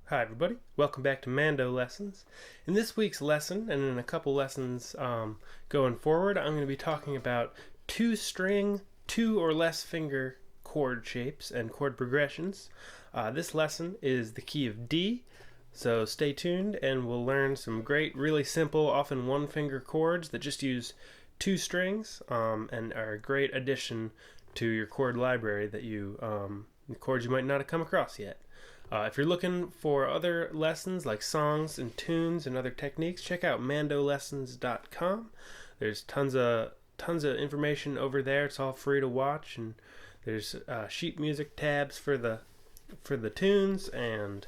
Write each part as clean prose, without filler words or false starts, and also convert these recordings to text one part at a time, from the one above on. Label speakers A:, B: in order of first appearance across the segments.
A: Hi everybody, welcome back to Mando Lessons. In this week's lesson, and in a couple lessons going forward, I'm going to be talking about two-string, two or less finger chord shapes and chord progressions. This lesson is the key of D, so stay tuned and we'll learn some great, really simple, often one-finger chords that just use two strings and are a great addition to your chord library that chords you might not have come across yet. If you're looking for other lessons like songs and tunes and other techniques, check out mandolessons.com. There's tons of information over there. It's all free to watch, and there's sheet music tabs for the tunes and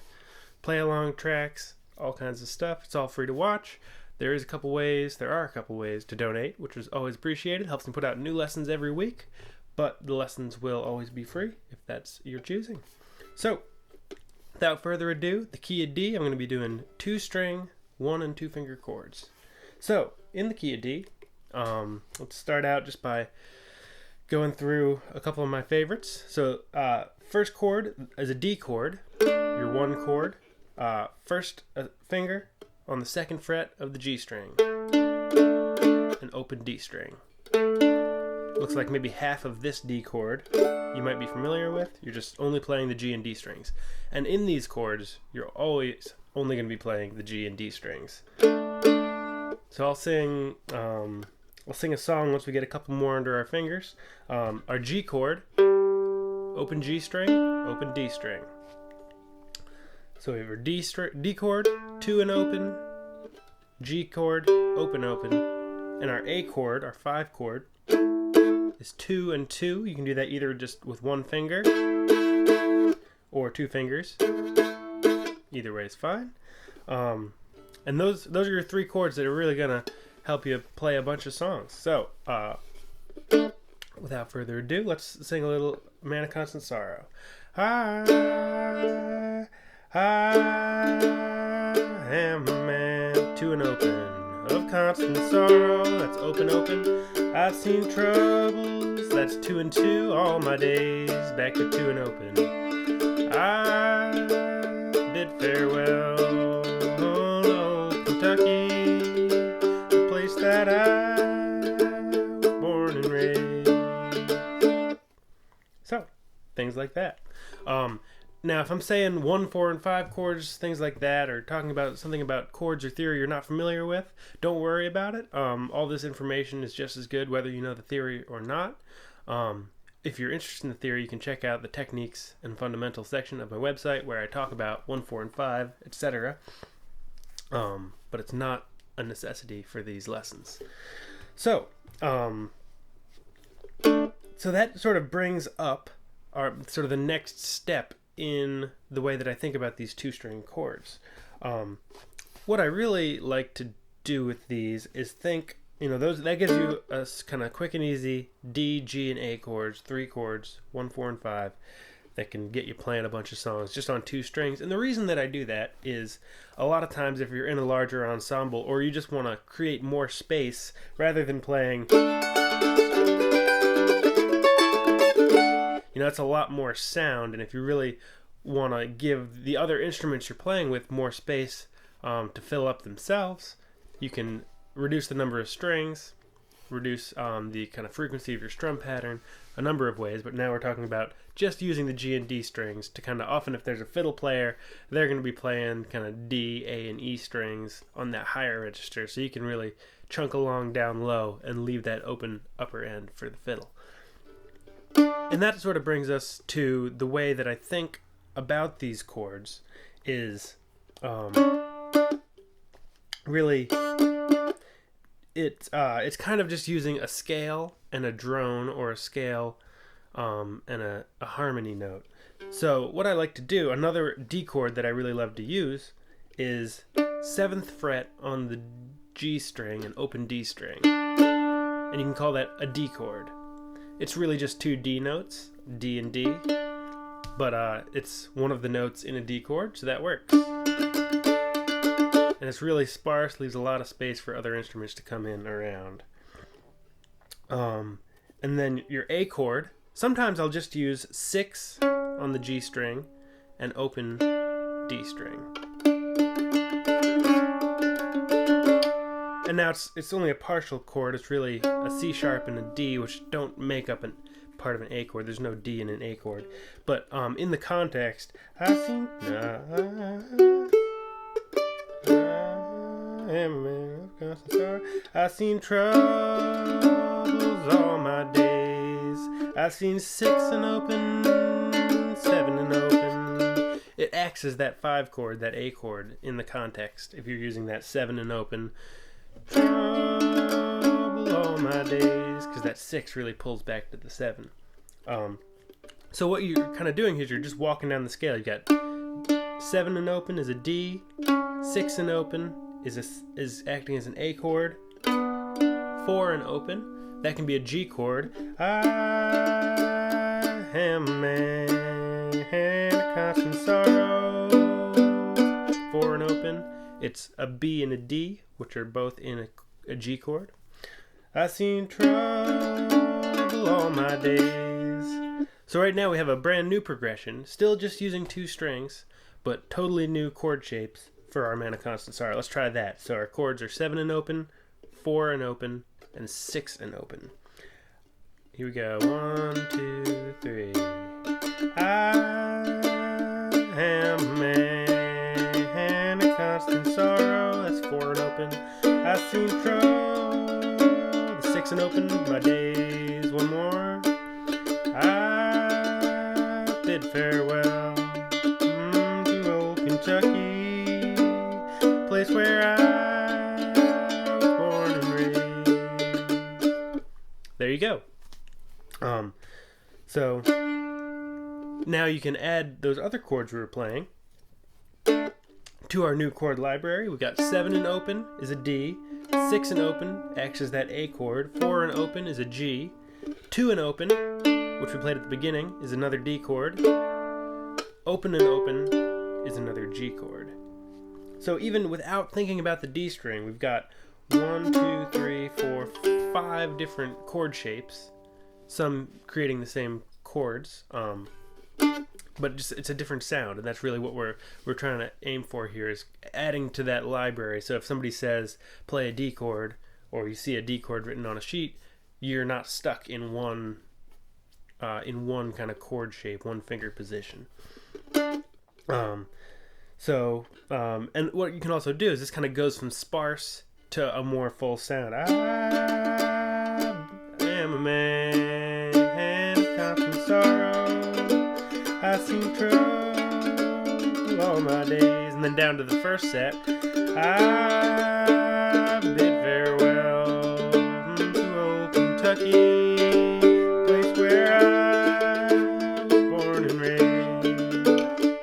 A: play along tracks, all kinds of stuff. It's all free to watch. There are a couple ways to donate, which is always appreciated. Helps me put out new lessons every week, but the lessons will always be free if that's your choosing. So, without further ado, the key of D, I'm going to be doing two-string, one and two finger chords. So, in the key of D, let's start out just by going through a couple of my favorites. So, first chord is a D chord, your one chord. First finger on the second fret of the G string, an open D string. Looks like maybe half of this D chord you might be familiar with. You're just only playing the G and D strings. And in these chords, you're always only going to be playing the G and D strings. So I'll sing a song once we get a couple more under our fingers. Our G chord, open G string, open D string. So we have our D chord, two and open, G chord, open, open, and our A chord, our 5 chord, is 2 and 2. You can do that either just with one finger or two fingers. Either way is fine. And those are your three chords that are really gonna help you play a bunch of songs. So without further ado, let's sing a little Man of Constant Sorrow. I am a man to an open of constant sorrow. That's open, open. I've seen troubles. That's 2 and 2. All my days back to 2 and open. I bid farewell on old Kentucky, the place that I was born and raised. So, things like that. Now, if I'm saying 1, 4, and 5 chords, things like that, or talking about something about chords or theory you're not familiar with, don't worry about it. All this information is just as good whether you know the theory or not. If you're interested in the theory, you can check out the techniques and fundamental section of my website where I talk about 1, 4, and 5, etc. But it's not a necessity for these lessons. So that sort of brings up sort of the next step in the way that I think about these two-string chords. What I really like to do with these is think, that gives you a kind of quick and easy D, G, and A chords, 3 chords, 1, 4, and 5, that can get you playing a bunch of songs just on 2 strings. And the reason that I do that is a lot of times if you're in a larger ensemble or you just want to create more space rather than playing, it's a lot more sound, and if you really want to give the other instruments you're playing with more space to fill up themselves, you can reduce the number of strings, reduce the kind of frequency of your strum pattern, a number of ways, but now we're talking about just using the G and D strings to kind of, often if there's a fiddle player, they're going to be playing kind of D, A, and E strings on that higher register, so you can really chunk along down low and leave that open upper end for the fiddle. And that sort of brings us to the way that I think about these chords is really it's kind of just using a scale and a drone, or a scale and a harmony note. So what I like to do, another D chord that I really love to use, is 7th fret on the G string and open D string, and you can call that a D chord. It's really just 2 D notes, D and D, but it's one of the notes in a D chord, so that works. And it's really sparse, leaves a lot of space for other instruments to come in around. And then your A chord, sometimes I'll just use 6 on the G string and open D string. And now it's only a partial chord. It's really a C sharp and a D, which don't make up part of an A chord. There's no D in an A chord. But in the context, I seen I seen troubles all my days. I've seen 6 and open, 7 and open. It acts as that 5 chord, that A chord, in the context. If you're using that 7 and open, trouble all my days, because that 6 really pulls back to the 7. So what you're kind of doing is you're just walking down the scale. You got 7 and open is a D, 6 and open is acting as an A chord, 4 and open, that can be a G chord. I am a man of constant sorrow. 4 and open, it's a B and a D, which are both in a G chord. I seen trouble all my days. So right now we have a brand new progression, still just using 2 strings, but totally new chord shapes for our man of constant sorrow. Let's try that. So our chords are 7 and open, 4 and open, and 6 and open. Here we go. 1, 2, 3. I am a man of constant sorrow. That's 4 and open. I've seen trouble. The 6 and open. My days. One more. I bid farewell to old Kentucky, place where I was born and raised. There you go. So now you can add those other chords we were playing to our new chord library. We got 7 and open is a D, 6 and open acts as that A chord, 4 and open is a G, 2 and open, which we played at the beginning, is another D chord, open and open is another G chord. So even without thinking about the D string, we've got 1, 2, 3, 4, 5 different chord shapes, some creating the same chords, but just it's a different sound, and that's really what we're trying to aim for here, is adding to that library. So if somebody says play a D chord, or you see a D chord written on a sheet, you're not stuck in one kind of chord shape, one finger position. And what you can also do is this kind of goes from sparse to a more full sound. I am a man of constant sorrow. I've seen trouble all my days. And then down to the first set. I bid farewell to old Kentucky, place where I was born and raised.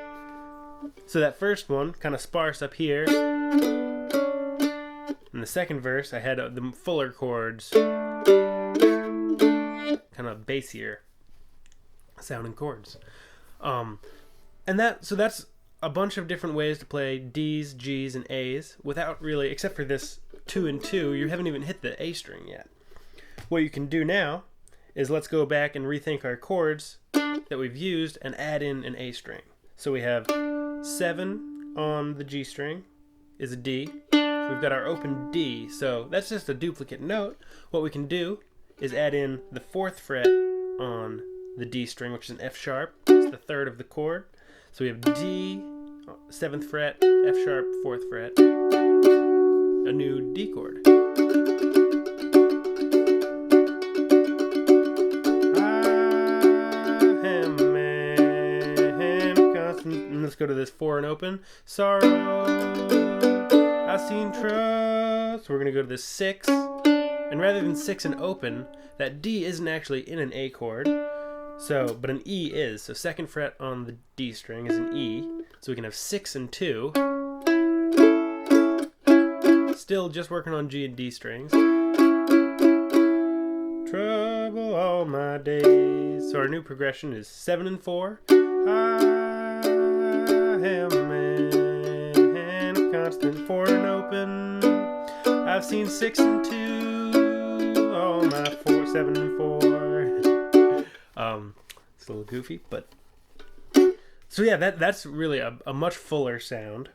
A: So that first one, kind of sparse up here. In the second verse, I had the fuller chords, kind of bassier sounding chords. So that's a bunch of different ways to play D's, G's, and A's without really, except for this 2 and 2, you haven't even hit the A string yet. What you can do now is let's go back and rethink our chords that we've used and add in an A string. So we have 7 on the G string is a D. We've got our open D, so that's just a duplicate note. What we can do is add in the 4th fret on the D string, which is an F sharp. It's the 3rd of the chord. So we have D, 7th fret, F sharp, 4th fret, a new D chord. I am a man constant, and let's go to this 4 and open. Sorrow, I've seen trust. So we're going to go to this 6, and rather than 6 and open, that D isn't actually in an A chord. So, but an E is. So 2nd fret on the D string is an E. So we can have 6 and 2. Still just working on G and D strings. Trouble all my days. So our new progression is 7 and 4. I am a man, constant 4 and open. I've seen 6 and 2. All my 4, 7 and 4. It's a little goofy, but So yeah, that's really a much fuller sound.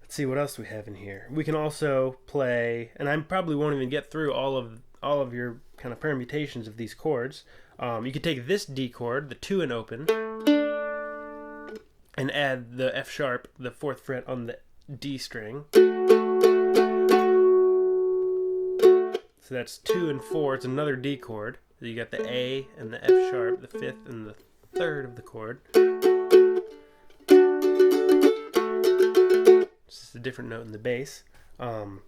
A: Let's see what else we have in here. We can also play, and I probably won't even get through all of your kind of permutations of these chords. You could take this D chord, the 2 and open, and add the F sharp, the 4th fret on the D string. So that's 2 and 4. It's another D chord. So you got the A and the F sharp, the 5th and the 3rd of the chord. It's just a different note in the bass. You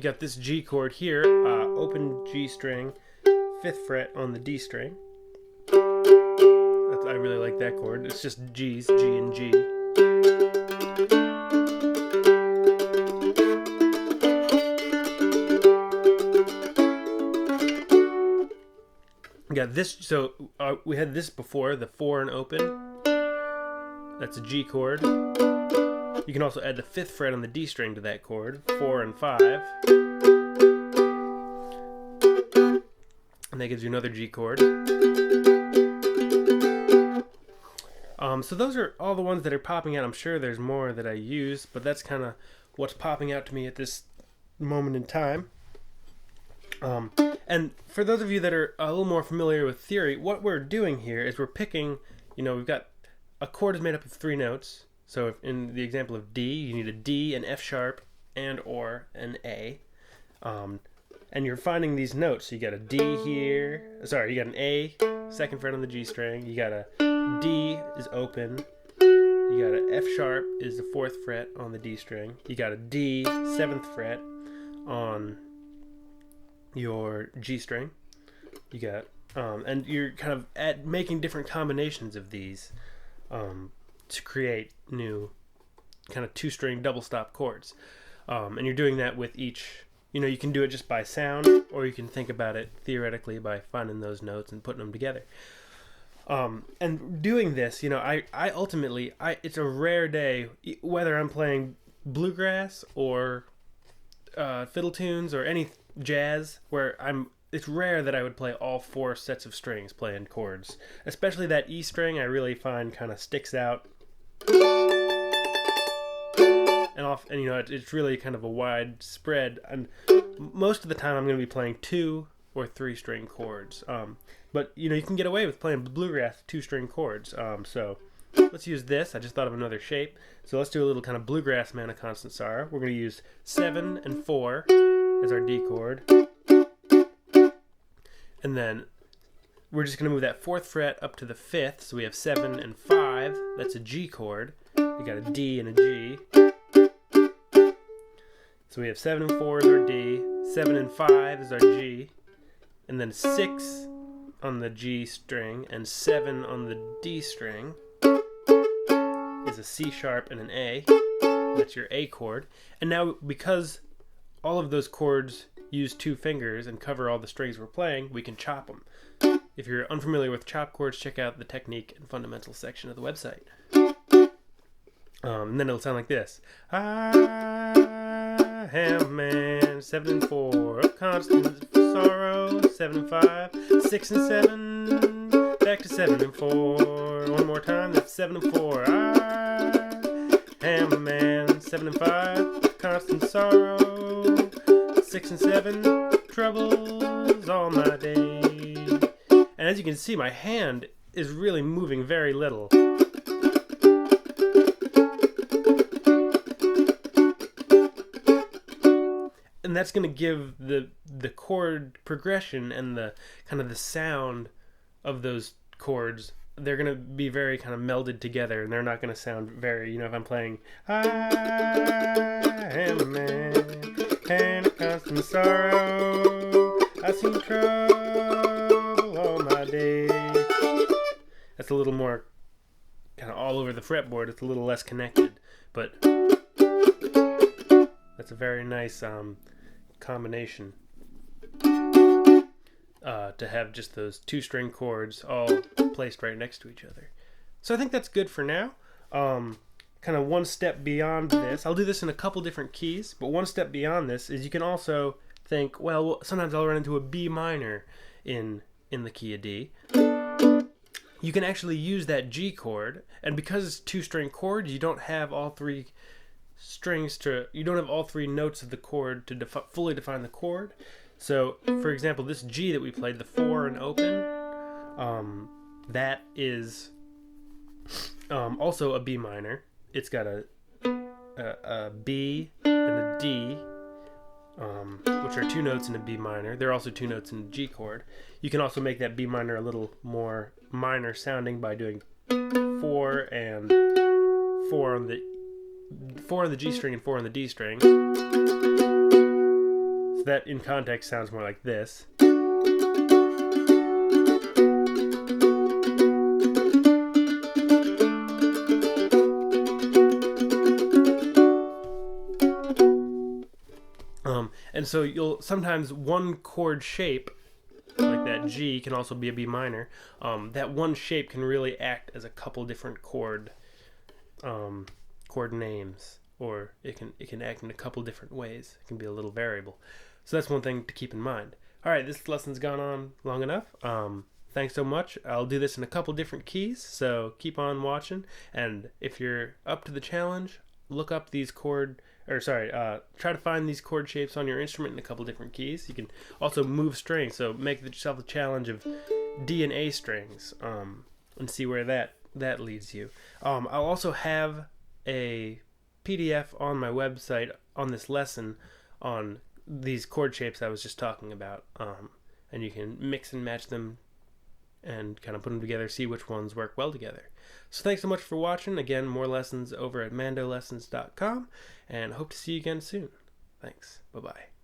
A: got this G chord here, open G string, 5th fret on the D string. I really like that chord. It's just G's, G and G. We got this, so we had this before, the 4 and open. That's a G chord. You can also add the 5th fret on the D string to that chord, 4 and 5. And that gives you another G chord. So those are all the ones that are popping out. I'm sure there's more that I use, but that's kind of what's popping out to me at this moment in time. And for those of you that are a little more familiar with theory, what we're doing here is we're picking, we've got a chord is made up of 3 notes. So if in the example of D, you need a D, an F sharp, and or an A. And you're finding these notes. So you got a D here. Sorry, you got an A, 2nd fret on the G string. You got a D is open. You got an F sharp is the 4th fret on the D string. You got a D, 7th fret on your G string. You got, and you're kind of making different combinations of these to create new kind of 2-string double stop chords. And you're doing that with each, you can do it just by sound, or you can think about it theoretically by finding those notes and putting them together. And doing this, I ultimately, it's a rare day, whether I'm playing bluegrass or fiddle tunes or any jazz, where it's rare that I would play all 4 sets of strings playing chords. Especially that E string, I really find kind of sticks out. And it's really kind of a wide spread. And most of the time, I'm going to be playing 2 or 3 string chords. But you can get away with playing bluegrass 2-string chords. So let's use this. I just thought of another shape. So let's do a little kind of bluegrass man of constant sorrow. We're going to use 7 and 4 as our D chord. And then we're just going to move that 4th fret up to the 5th. So we have 7 and 5. That's a G chord. We got a D and a G. So we have 7 and 4 is our D. 7 and 5 is our G. And then 6 on the G string and 7 on the D string is a C sharp and an A. That's your A chord. And now, because all of those chords use 2 fingers and cover all the strings we're playing, we can chop them. If you're unfamiliar with chop chords, check out the technique and fundamentals section of the website. And then it'll sound like this. I am a man, 7 and 4, of constant sorrow, 7 and 5, 6 and 7, back to 7 and 4. One more time, that's 7 and 4. I am a man, 7 and 5, constant sorrow, 6 and 7, troubles all my day. And as you can see, my hand is really moving very little. And that's going to give the chord progression and the kind of the sound of those chords, they're going to be very kind of melded together, and they're not going to sound very, if I'm playing I am a man and a constant sorrow, I see trouble all my day. That's a little more kind of all over the fretboard. It's a little less connected, but that's a very nice combination to have just those 2-string chords all placed right next to each other. So I think that's good for now. Kind kind of one step beyond this, I'll do this in a couple different keys, but one step beyond this is you can also think, well, sometimes I'll run into a B minor in the key of D. You can actually use that G chord, and because it's two-string chord, you don't have all three notes of the chord to fully define the chord. So, for example, this G that we played, the 4 and open, that is also a B minor. It's got a B and a D, which are two notes in a B minor. There are also two notes in the G chord. You can also make that B minor a little more minor sounding by doing 4 and 4 on the G string and 4 on the D string. So that in context sounds more like this. And so you'll sometimes one chord shape, like that G, can also be a B minor. That one shape can really act as a couple different chord names, or it can act in a couple different ways. It can be a little variable. So that's one thing to keep in mind. All right, this lesson's gone on long enough. Thanks so much. I'll do this in a couple different keys, so keep on watching. And if you're up to the challenge, look up these try to find these chord shapes on your instrument in a couple different keys. You can also move strings, so make yourself a challenge of D and A strings, and see where that leads you. I'll also have a PDF on my website on this lesson on these chord shapes I was just talking about, and you can mix and match them and kind of put them together, see which ones work well together. So thanks so much for watching. Again, more lessons over at mandolessons.com, and hope to see you again soon. Thanks. Bye-bye.